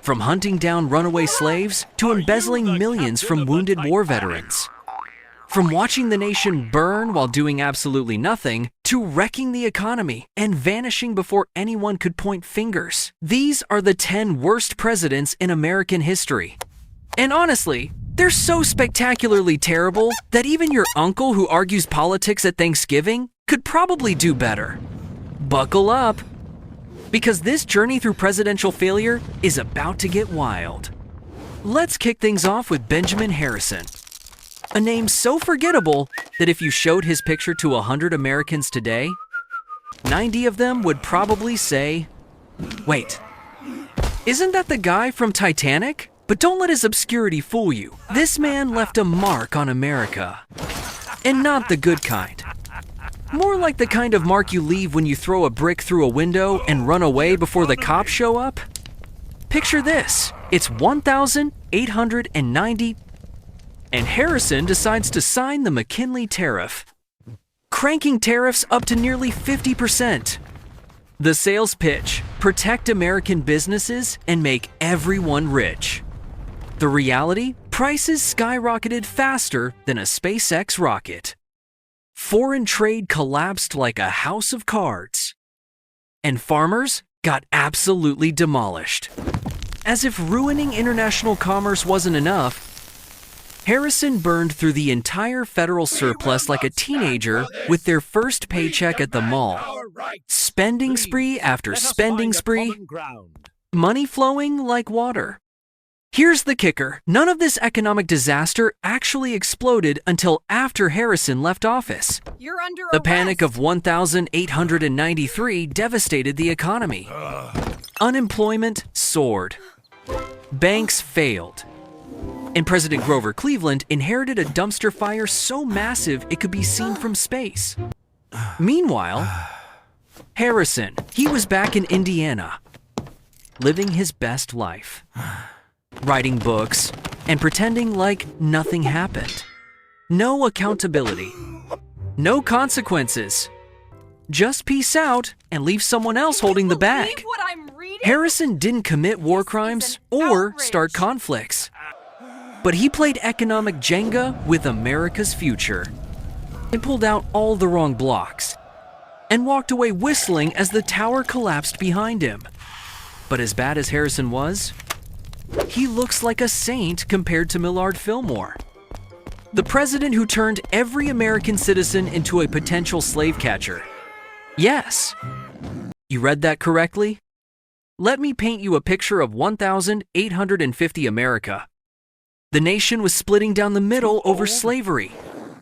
From hunting down runaway slaves to embezzling millions from wounded war veterans. From watching the nation burn while doing absolutely nothing, to wrecking the economy and vanishing before anyone could point fingers. These are the 10 worst presidents in American history. And honestly, they're so spectacularly terrible that even your uncle who argues politics at Thanksgiving could probably do better. Buckle up, because this journey through presidential failure is about to get wild. Let's kick things off with Benjamin Harrison. A name so forgettable that if you showed his picture to 100 Americans today, 90 of them would probably say, "Wait, isn't that the guy from Titanic?" But don't let his obscurity fool you. This man left a mark on America. And not the good kind. More like the kind of mark you leave when you throw a brick through a window and run away before the cops show up. Picture this. It's 1,890, and Harrison decides to sign the McKinley Tariff, cranking tariffs up to nearly 50%. The sales pitch: protect American businesses and make everyone rich. The reality? Prices skyrocketed faster than a SpaceX rocket. Foreign trade collapsed like a house of cards. And farmers got absolutely demolished. As if ruining international commerce wasn't enough, Harrison burned through the entire federal surplus like a teenager with their first paycheck at the mall. Spending spree after spending spree, money flowing like water. Here's the kicker. None of this economic disaster actually exploded until after Harrison left office. You're under The arrest. panic of 1,893 devastated the economy. Unemployment soared. Banks failed. And President Grover Cleveland inherited a dumpster fire so massive it could be seen from space. Meanwhile, Harrison, he was back in Indiana, living his best life. Writing books and pretending like nothing happened. No accountability. No consequences. Just peace out and leave someone else holding the bag. Believe what I'm reading? Harrison didn't commit war crimes or outrage. start conflicts. But he played economic Jenga with America's future. He pulled out all the wrong blocks and walked away whistling as the tower collapsed behind him. But as bad as Harrison was, he looks like a saint compared to Millard Fillmore, the president who turned every American citizen into a potential slave catcher. Yes, you read that correctly. Let me paint you a picture of 1,850 America. The nation was splitting down the middle over slavery.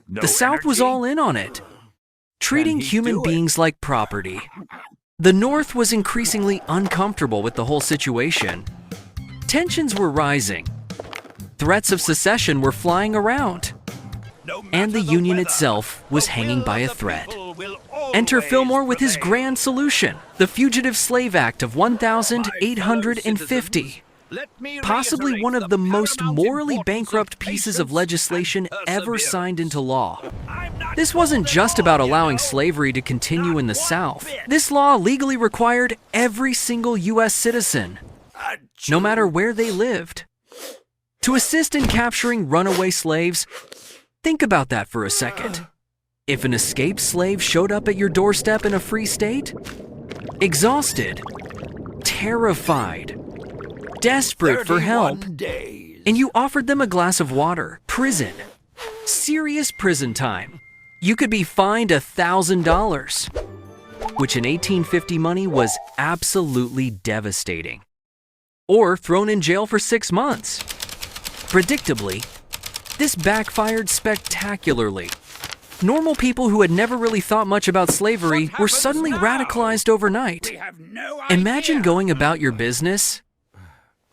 The South was all in on it, treating human beings like property. The North was increasingly uncomfortable with the whole situation. Tensions were rising. Threats of secession were flying around. And the Union itself was hanging by a thread. Enter Fillmore with his grand solution, the Fugitive Slave Act of 1,850. Possibly one of the most morally bankrupt pieces of legislation ever signed into law. This wasn't just about allowing slavery to continue in the South. This law legally required every single U.S. citizen, no matter where they lived, to assist in capturing runaway slaves. Think about that for a second. If an escaped slave showed up at your doorstep in a free state, exhausted, terrified, desperate for help, and you offered them a glass of water, prison, serious prison time, you could be fined $1,000, which in 1850 money was absolutely devastating, or thrown in jail for 6 months. Predictably, this backfired spectacularly. Normal people who had never really thought much about slavery were suddenly radicalized overnight. Imagine going about your business.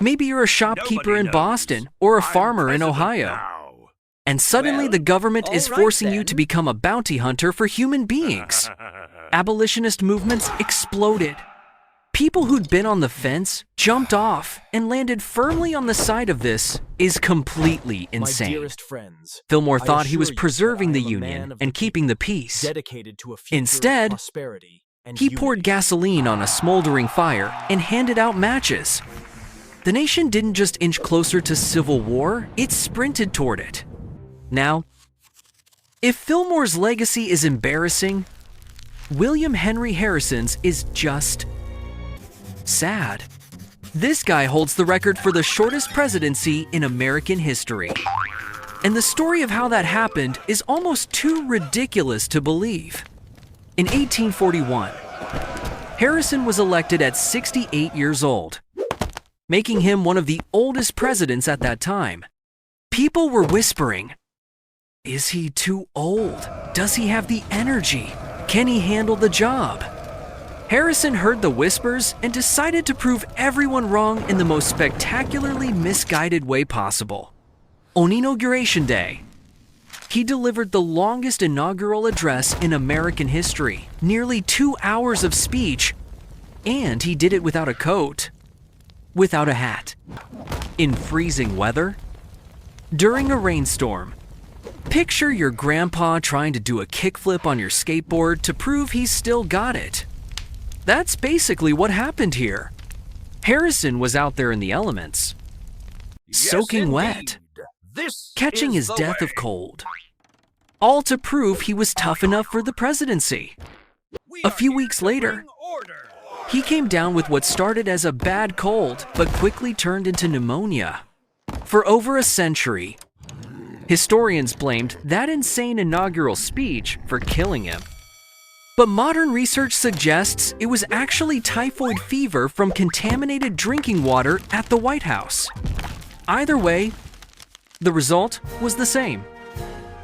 Maybe you're a shopkeeper in Boston or a farmer in Ohio. And suddenly the government is forcing you to become a bounty hunter for human beings. Abolitionist movements exploded. People who'd been on the fence jumped off and landed firmly on the side of this is completely insane. My dearest friends, Fillmore I thought he assure was you preserving that the I am a man Union of and the keeping the peace. dedicated to a future of Instead, prosperity and he unity. poured gasoline on a smoldering fire and handed out matches. The nation didn't just inch closer to civil war, it sprinted toward it. Now, if Fillmore's legacy is embarrassing, William Henry Harrison's is just sad. This guy holds the record for the shortest presidency in American history. And the story of how that happened is almost too ridiculous to believe. In 1841, Harrison was elected at 68 years old, making him one of the oldest presidents at that time. People were whispering, "Is he too old? Does he have the energy? Can he handle the job?" Harrison heard the whispers and decided to prove everyone wrong in the most spectacularly misguided way possible. On Inauguration Day, he delivered the longest inaugural address in American history, nearly 2 hours of speech, and he did it without a coat, without a hat, in freezing weather, during a rainstorm. Picture your grandpa trying to do a kickflip on your skateboard to prove he's still got it. That's basically what happened here. Harrison was out there in the elements, soaking wet, catching his death of cold, all to prove he was tough enough for the presidency. A few weeks later, he came down with what started as a bad cold but quickly turned into pneumonia. For over a century, historians blamed that insane inaugural speech for killing him. But modern research suggests it was actually typhoid fever from contaminated drinking water at the White House. Either way, the result was the same.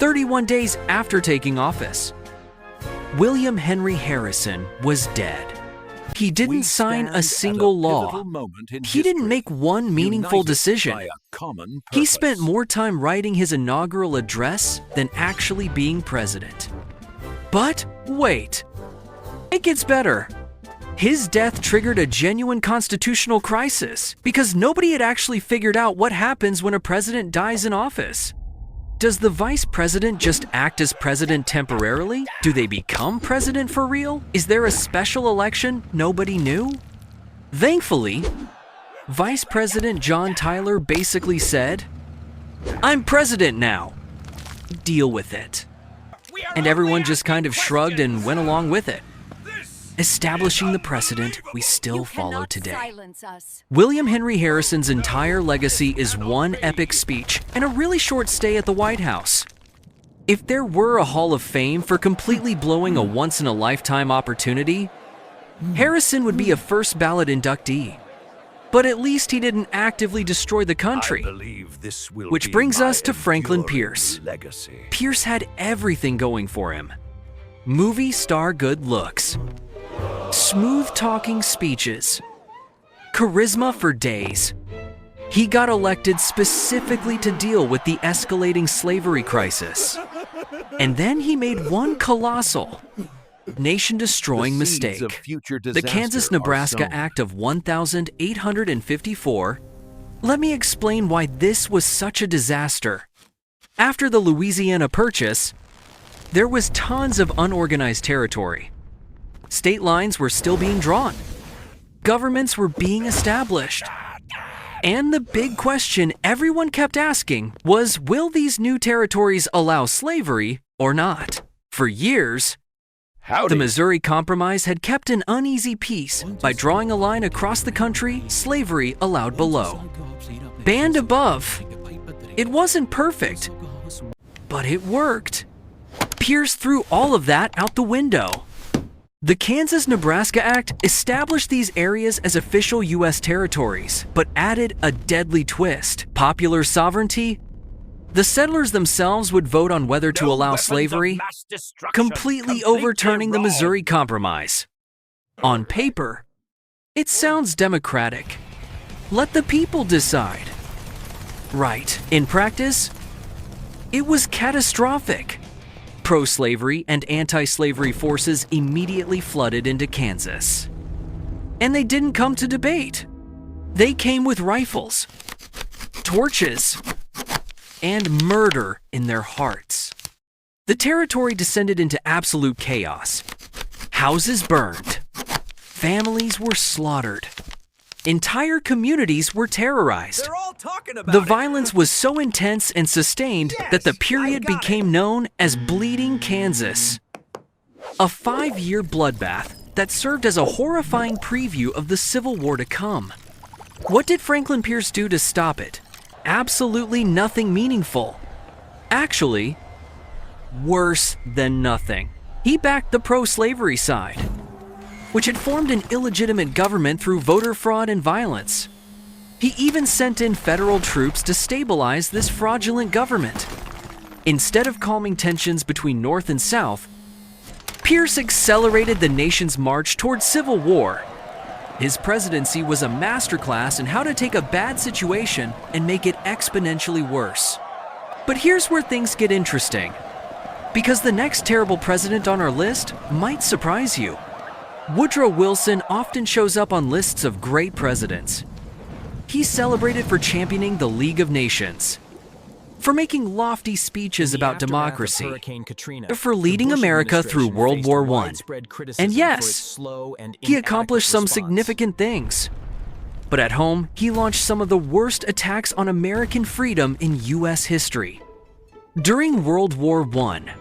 31 days after taking office, William Henry Harrison was dead. He didn't sign a single law. He didn't make one meaningful decision. He spent more time writing his inaugural address than actually being president. But wait, it gets better. His death triggered a genuine constitutional crisis because nobody had actually figured out what happens when a president dies in office. Does the vice president just act as president temporarily? Do they become president for real? Is there a special election nobody knew? Thankfully, Vice President John Tyler basically said, "I'm president now. Deal with it." And everyone just kind of shrugged and went along with it, establishing the precedent we still follow today. William Henry Harrison's entire legacy is one epic speech and a really short stay at the White House. If there were a Hall of Fame for completely blowing a once-in-a-lifetime opportunity, Harrison would be a first ballot inductee. But at least he didn't actively destroy the country. Which brings us to Franklin Pierce. Pierce had everything going for him. Movie star good looks, smooth-talking speeches, charisma for days. He got elected specifically to deal with the escalating slavery crisis. And then he made one colossal, nation-destroying mistake. The Kansas-Nebraska Act of 1854. Let me explain why this was such a disaster. After the Louisiana Purchase, there was tons of unorganized territory. State lines were still being drawn. Governments were being established. And the big question everyone kept asking was, will these new territories allow slavery or not? For years, the Missouri Compromise had kept an uneasy peace by drawing a line across the country, slavery allowed below, banned above. It wasn't perfect, but it worked. Pierce threw all of that out the window. The Kansas-Nebraska Act established these areas as official U.S. territories, but added a deadly twist: popular sovereignty. The settlers themselves would vote on whether to allow slavery, completely overturning the Missouri Compromise. On paper, it sounds democratic. Let the people decide. Right. In practice, it was catastrophic. Pro-slavery and anti-slavery forces immediately flooded into Kansas. And they didn't come to debate. They came with rifles, torches, and murder in their hearts. The territory descended into absolute chaos. Houses burned. Families were slaughtered. Entire communities were terrorized. They're all talking about The it. violence was so intense and sustained that the period became known as Bleeding Kansas. A 5-year bloodbath that served as a horrifying preview of the Civil War to come. What did Franklin Pierce do to stop it? Absolutely nothing meaningful. Actually, worse than nothing. He backed the pro-slavery side, which had formed an illegitimate government through voter fraud and violence. He even sent in federal troops to stabilize this fraudulent government. Instead of calming tensions between North and South, Pierce accelerated the nation's march toward civil war. His presidency was a masterclass in how to take a bad situation and make it exponentially worse. But here's where things get interesting, because the next terrible president on our list might surprise you. Woodrow Wilson often shows up on lists of great presidents. He's celebrated for championing the League of Nations, for making lofty speeches about democracy, for leading America through World War I. And yes, he accomplished some significant things. But at home, he launched some of the worst attacks on American freedom in U.S. history. During World War I,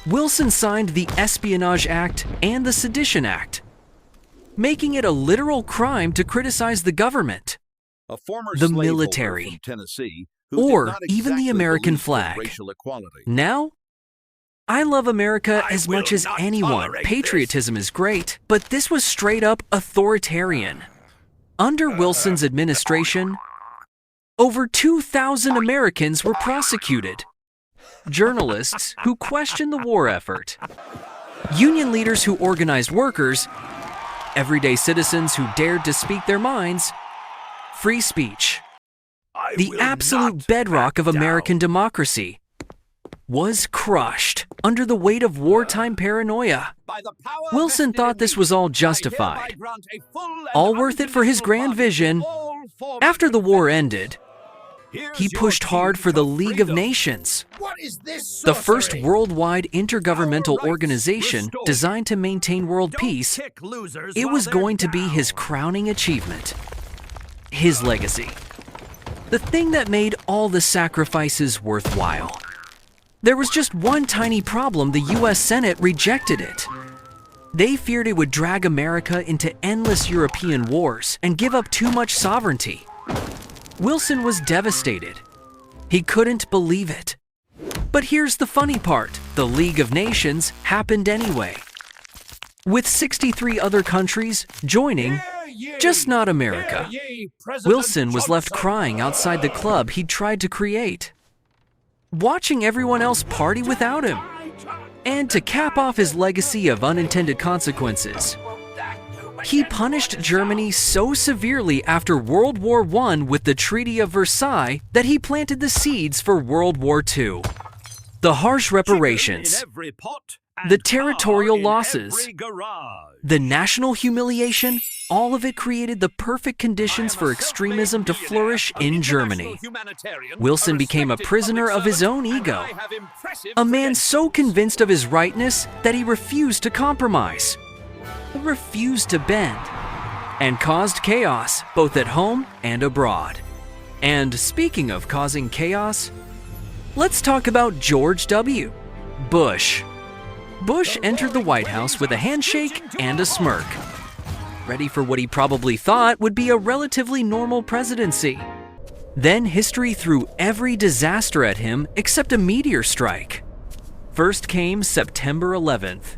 Wilson signed the Espionage Act and the Sedition Act, making it a literal crime to criticize the government, the military, or even the American flag. Now, I love America as much as anyone. Patriotism is great, but this was straight up authoritarian. Under Wilson's administration, over 2,000 Americans were prosecuted. Journalists who questioned the war effort, union leaders who organized workers, everyday citizens who dared to speak their minds. Free speech, the absolute bedrock of American democracy, was crushed under the weight of wartime paranoia. Wilson thought this was all justified, all worth it for his grand vision. After the war ended, he pushed hard for the League of Nations, the first worldwide intergovernmental organization designed to maintain world peace. It was going to be his crowning achievement, his legacy, the thing that made all the sacrifices worthwhile. There was just one tiny problem: the US Senate rejected it. They feared it would drag America into endless European wars and give up too much sovereignty. Wilson was devastated. He couldn't believe it. But here's the funny part: the League of Nations happened anyway, with 63 other countries joining, just not America. Wilson was left crying outside the club he'd tried to create, watching everyone else party without him. And to cap off his legacy of unintended consequences, he punished Germany so severely after World War I with the Treaty of Versailles that he planted the seeds for World War II. The harsh reparations, the territorial losses, the national humiliation, all of it created the perfect conditions for extremism to flourish in Germany. Wilson became a prisoner of his own ego, a man so convinced of his rightness that he refused to compromise, refused to bend, and caused chaos both at home and abroad. And speaking of causing chaos, let's talk about George W. Bush. Bush entered the White House with a handshake and a smirk, ready for what he probably thought would be a relatively normal presidency. Then history threw every disaster at him except a meteor strike. First came September 11th.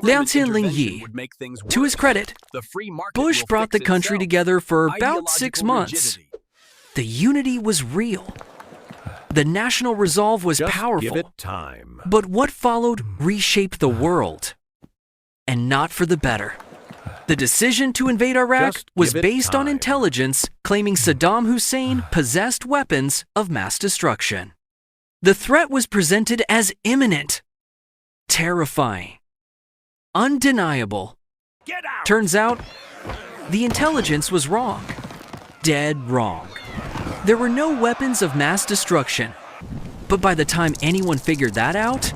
Liang Yi. To his credit, Bush brought the country together for about 6 months. The unity was real. The national resolve was powerful. But what followed reshaped the world, and not for the better. The decision to invade Iraq was based on intelligence claiming Saddam Hussein possessed weapons of mass destruction. The threat was presented as imminent, terrifying, undeniable. Turns out, the intelligence was wrong. Dead wrong. There were no weapons of mass destruction. But by the time anyone figured that out,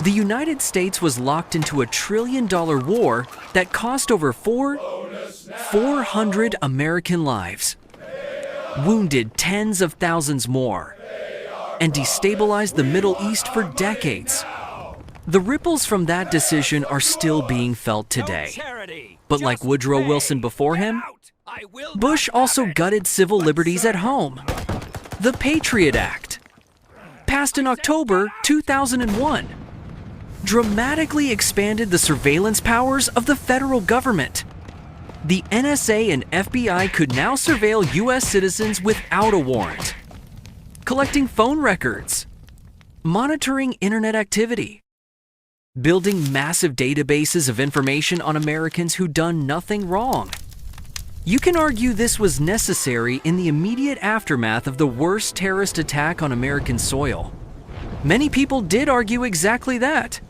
the United States was locked into a $1 trillion war that cost over $4 400 American lives, wounded tens of thousands more, and destabilized the Middle East for decades. The ripples from that decision are still being felt today. But like Woodrow Wilson before him, Bush also gutted civil liberties at home. The Patriot Act, passed in October 2001, dramatically expanded the surveillance powers of the federal government. The NSA and FBI could now surveil U.S. citizens without a warrant, collecting phone records, monitoring internet activity, building massive databases of information on Americans who'd done nothing wrong. You can argue this was necessary in the immediate aftermath of the worst terrorist attack on American soil. Many people did argue exactly that.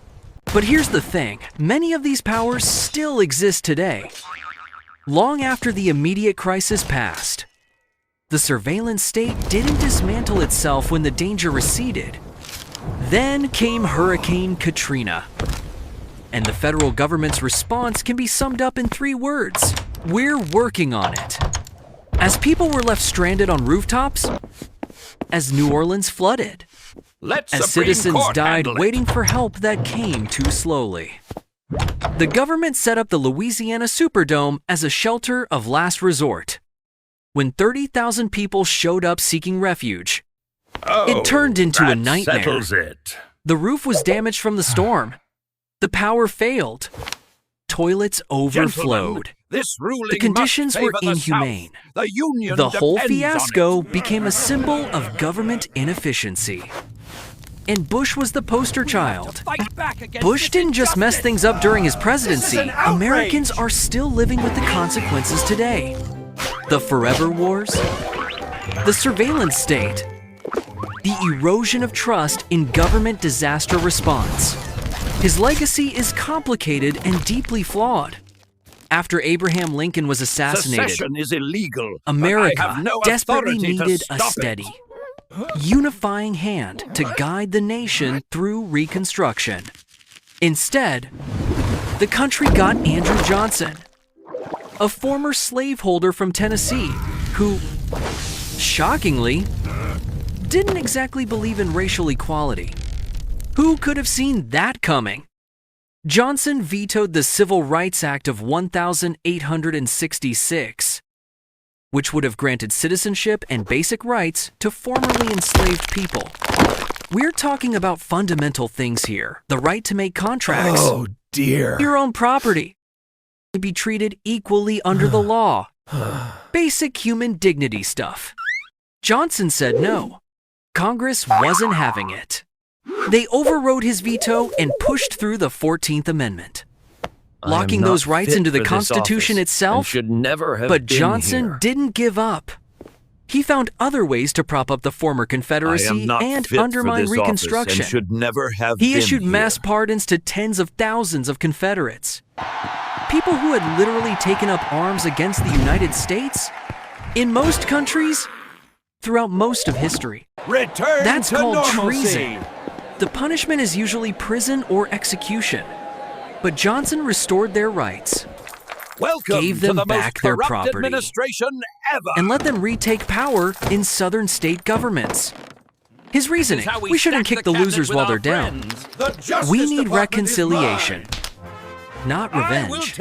But here's the thing, many of these powers still exist today, long after the immediate crisis passed. The surveillance state didn't dismantle itself when the danger receded. Then came Hurricane Katrina. And the federal government's response can be summed up in 3 words. We're working on it. As people were left stranded on rooftops, as New Orleans flooded, as citizens died waiting for help that came too slowly. The government set up the Louisiana Superdome as a shelter of last resort. When 30,000 people showed up seeking refuge, it turned into a nightmare. Settles it. The roof was damaged from the storm. The power failed. Toilets overflowed. The conditions were inhumane. The whole fiasco became a symbol of government inefficiency. And Bush was the poster child. Bush didn't just mess things up during his presidency. Americans are still living with the consequences today. The forever wars, the surveillance state, the erosion of trust in government disaster response. His legacy is complicated and deeply flawed. After Abraham Lincoln was assassinated, Secession is illegal, America no desperately authority to needed a stop steady, unifying hand to guide the nation through Reconstruction. Instead, the country got Andrew Johnson, a former slaveholder from Tennessee who, shockingly, didn't exactly believe in racial equality. Who could have seen that coming? Johnson vetoed the Civil Rights Act of 1866, which would have granted citizenship and basic rights to formerly enslaved people. We're talking about fundamental things here. The right to make contracts. Oh dear. Your own property. To be treated equally under the law. Basic human dignity stuff. Johnson said no. Congress wasn't having it. They overrode his veto and pushed through the 14th Amendment, locking those rights into the Constitution itself. But Johnson didn't give up. He found other ways to prop up the former Confederacy and undermine Reconstruction. He issued mass pardons to tens of thousands of Confederates, people who had literally taken up arms against the United States. In most countries, throughout most of history, that's called treason. The punishment is usually prison or execution. But Johnson restored their rights, gave them back their property, and let them retake power in southern state governments. His reasoning, we shouldn't kick the losers while they're down. We need reconciliation, not revenge.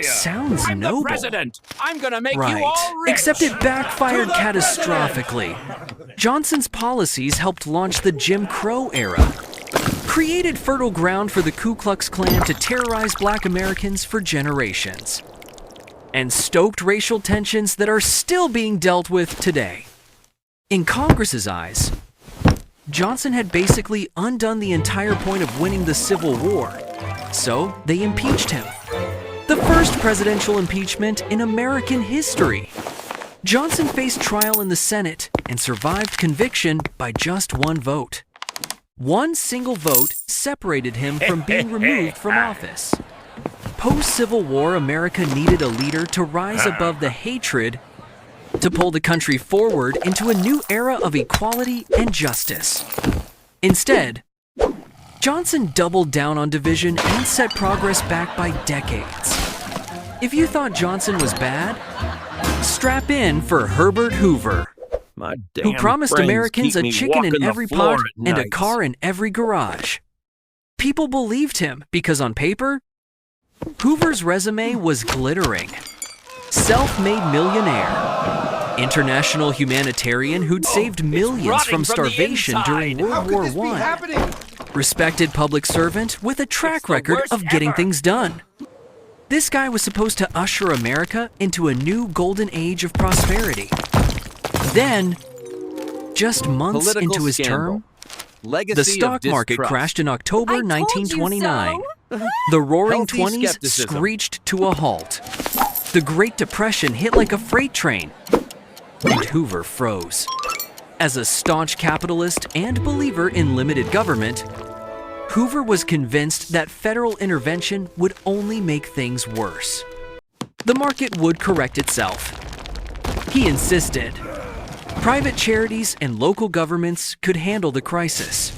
Sounds noble. I'm gonna make you Right, all rich. except it backfired catastrophically. Johnson's policies helped launch the Jim Crow era, created fertile ground for the Ku Klux Klan to terrorize Black Americans for generations, and stoked racial tensions that are still being dealt with today. In Congress's eyes, Johnson had basically undone the entire point of winning the Civil War, so they impeached him. The first presidential impeachment in American history. Johnson faced trial in the Senate and survived conviction by just one vote. One single vote separated him from being removed from office. Post-Civil War, America needed a leader to rise above the hatred, to pull the country forward into a new era of equality and justice. Instead, Johnson doubled down on division and set progress back by decades. If you thought Johnson was bad, strap in for Herbert Hoover, who promised Americans a chicken in every pot and a car in every garage. People believed him because on paper, Hoover's resume was glittering. Self-made millionaire, international humanitarian who'd saved millions from starvation during World War I, respected public servant with a track record of getting things done. This guy was supposed to usher America into a new golden age of prosperity. Then, just months into his term, the stock market crashed in October 1929. The Roaring Twenties screeched to a halt. The Great Depression hit like a freight train, and Hoover froze. As a staunch capitalist and believer in limited government, Hoover was convinced that federal intervention would only make things worse. The market would correct itself. He insisted private charities and local governments could handle the crisis.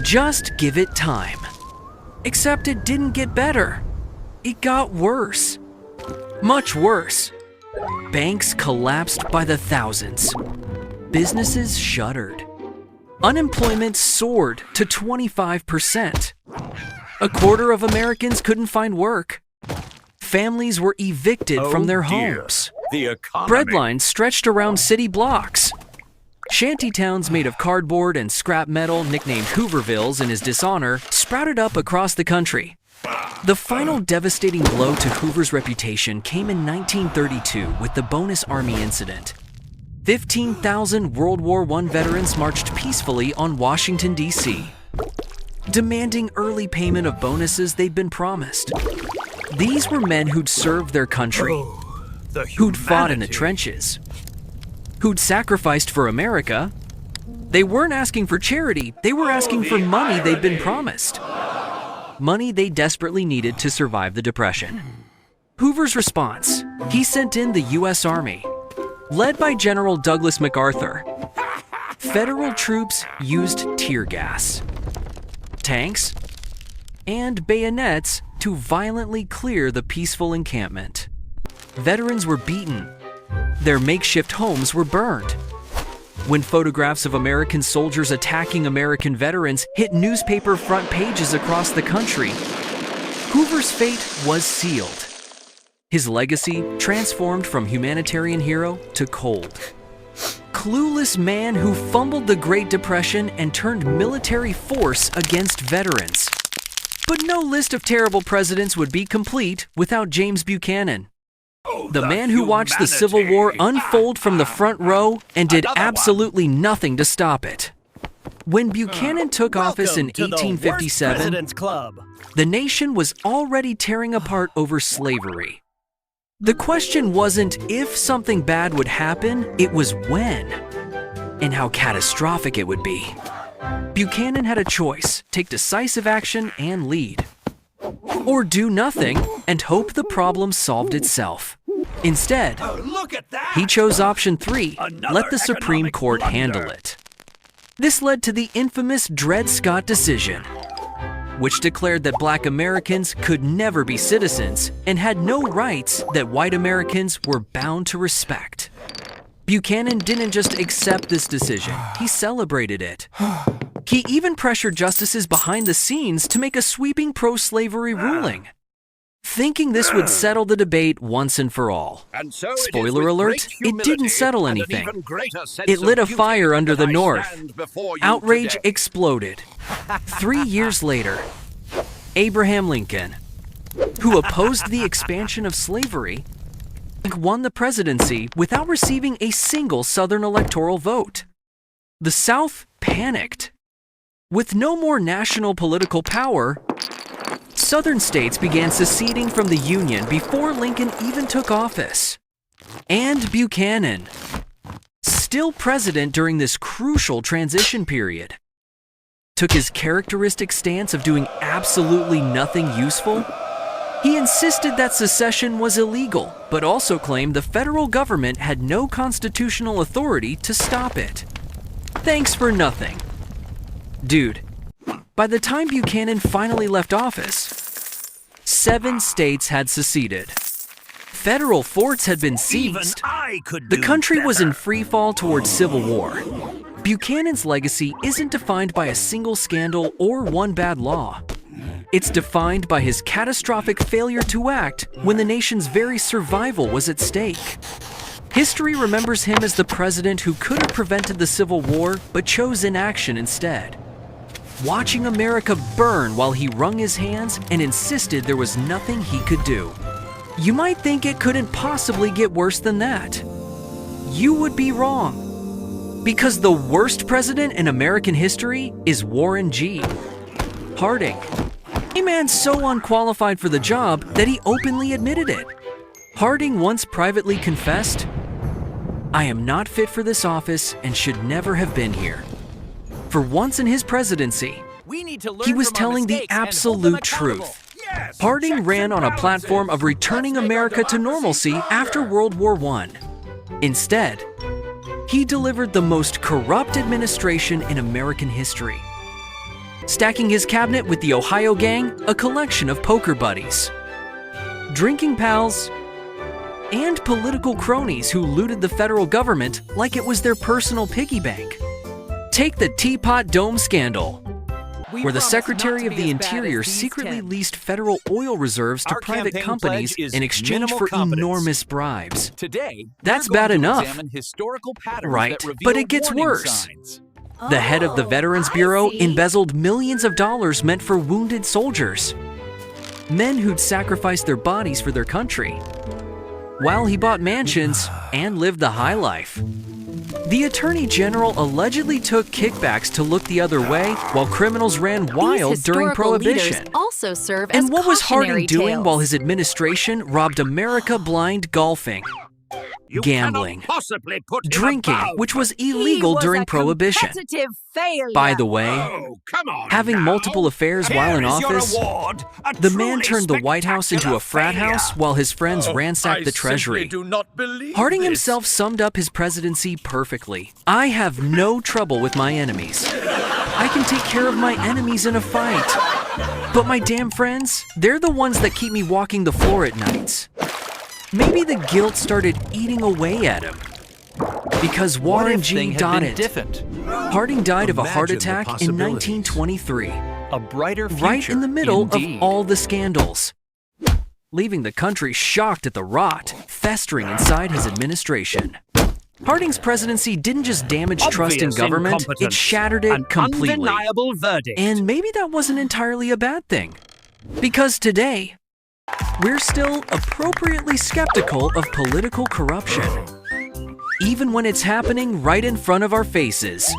Just give it time. Except it didn't get better. It got worse. Much worse. Banks collapsed by the thousands. Businesses shuttered. Unemployment soared to 25%. A quarter of Americans couldn't find work. Families were evicted from their homes. Bread lines stretched around city blocks. Shanty towns made of cardboard and scrap metal, nicknamed Hoovervilles in his dishonor, sprouted up across the country. The final devastating blow to Hoover's reputation came in 1932 with the Bonus Army incident. 15,000 World War I veterans marched peacefully on Washington, D.C., demanding early payment of bonuses they'd been promised. These were men who'd served their country, who'd fought in the trenches, who'd sacrificed for America. They weren't asking for charity, they were asking for money they'd been promised. Money they desperately needed to survive the Depression. Hoover's response: he sent in the U.S. Army, led by General Douglas MacArthur. Federal troops used tear gas, tanks, and bayonets to violently clear the peaceful encampment. Veterans were beaten. Their makeshift homes were burned. When photographs of American soldiers attacking American veterans hit newspaper front pages across the country, Hoover's fate was sealed. His legacy transformed from humanitarian hero to cold. Clueless man who fumbled the Great Depression and turned military force against veterans. But no list of terrible presidents would be complete without James Buchanan. The man who watched the Civil War unfold from the front row and did absolutely nothing to stop it. When Buchanan took office in 1857, the nation was already tearing apart over slavery. The question wasn't if something bad would happen, it was when, and how catastrophic it would be. Buchanan had a choice: take decisive action and lead, or do nothing and hope the problem solved itself. Instead, he chose option 3, let the Supreme Court handle it. This led to the infamous Dred Scott decision, which declared that Black Americans could never be citizens and had no rights that white Americans were bound to respect. Buchanan didn't just accept this decision, he celebrated it. He even pressured justices behind the scenes to make a sweeping pro-slavery ruling, thinking this would settle the debate once and for all. Spoiler alert, it didn't settle anything. It lit a fire under the North. Outrage exploded. 3 years later, Abraham Lincoln, who opposed the expansion of slavery, won the presidency without receiving a single Southern electoral vote. The South panicked. With no more national political power, Southern states began seceding from the Union before Lincoln even took office. And Buchanan, still president during this crucial transition period, took his characteristic stance of doing absolutely nothing useful. He insisted that secession was illegal, but also claimed the federal government had no constitutional authority to stop it. Thanks for nothing. Dude, by the time Buchanan finally left office, 7 states had seceded. Federal forts had been Even seized. I could The do country was in better. free fall towards civil war. Buchanan's legacy isn't defined by a single scandal or one bad law. It's defined by his catastrophic failure to act when the nation's very survival was at stake. History remembers him as the president who could have prevented the Civil War but chose inaction instead. Watching America burn while he wrung his hands and insisted there was nothing he could do. You might think it couldn't possibly get worse than that. You would be wrong. Because the worst president in American history is Warren G. Harding. A man so unqualified for the job that he openly admitted it. Harding once privately confessed, "I am not fit for this office and should never have been here." For once in his presidency, We need to learn he was from our telling the mistakes and hold them absolute accountable. truth. Yes, Harding checks ran and on a balances. platform of returning Let's make our America to democracy normalcy after World War I. Instead, he delivered the most corrupt administration in American history, stacking his cabinet with the Ohio Gang, a collection of poker buddies, drinking pals, and political cronies who looted the federal government like it was their personal piggy bank. Take the Teapot Dome scandal, We where the promise Secretary not of to be the as bad Interior as these secretly 10. leased federal oil reserves to Our private campaign companies pledge is in exchange minimal for competence. enormous bribes. Today, That's we're going bad to enough. examine historical patterns Right, that reveal but it gets warning worse. signs. The head of the Veterans I Bureau see. embezzled millions of dollars meant for wounded soldiers, men who'd sacrificed their bodies for their country, while he bought mansions and lived the high life. The Attorney General allegedly took kickbacks to look the other way while criminals ran wild These during historical Prohibition. leaders also serve as And what was Harding cautionary doing tales. while his administration robbed America blind golfing, You gambling, cannot possibly put him drinking, above. which was He illegal was during a Prohibition? competitive failure. By the way, Oh, come on having now. multiple affairs while in Here is your office, award, a the man truly turned the White House into a frat spectacular house failure. while his friends Oh, ransacked I the simply Treasury. do not believe Harding this. himself summed up his presidency perfectly. I have no trouble with my enemies. I can take care of my enemies in a fight. But my damn friends, they're the ones that keep me walking the floor at nights. Maybe the guilt started eating away at him. Because What Warren if G. thing had been didn't. different? Harding died of a heart Imagine the attack in possibilities. 1923. A brighter future. Right in the middle indeed. of all the scandals, leaving the country shocked at the rot festering inside his administration. Harding's presidency didn't just damage trust in Obvious government, it incompetence. shattered it An completely. undeniable verdict. And maybe that wasn't entirely a bad thing. Because today, we're still appropriately skeptical of political corruption, even when it's happening right in front of our faces.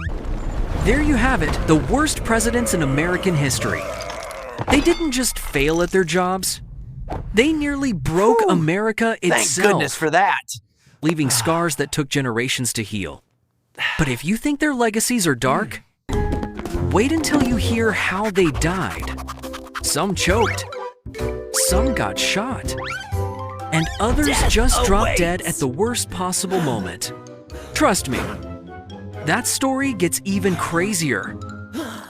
There you have it, the worst presidents in American history. They didn't just fail at their jobs, they nearly broke America Thank itself, goodness for that. leaving scars that took generations to heal. But if you think their legacies are dark, wait until you hear how they died. Some choked, some got shot, and others just dropped dead at the worst possible moment. Trust me, that story gets even crazier.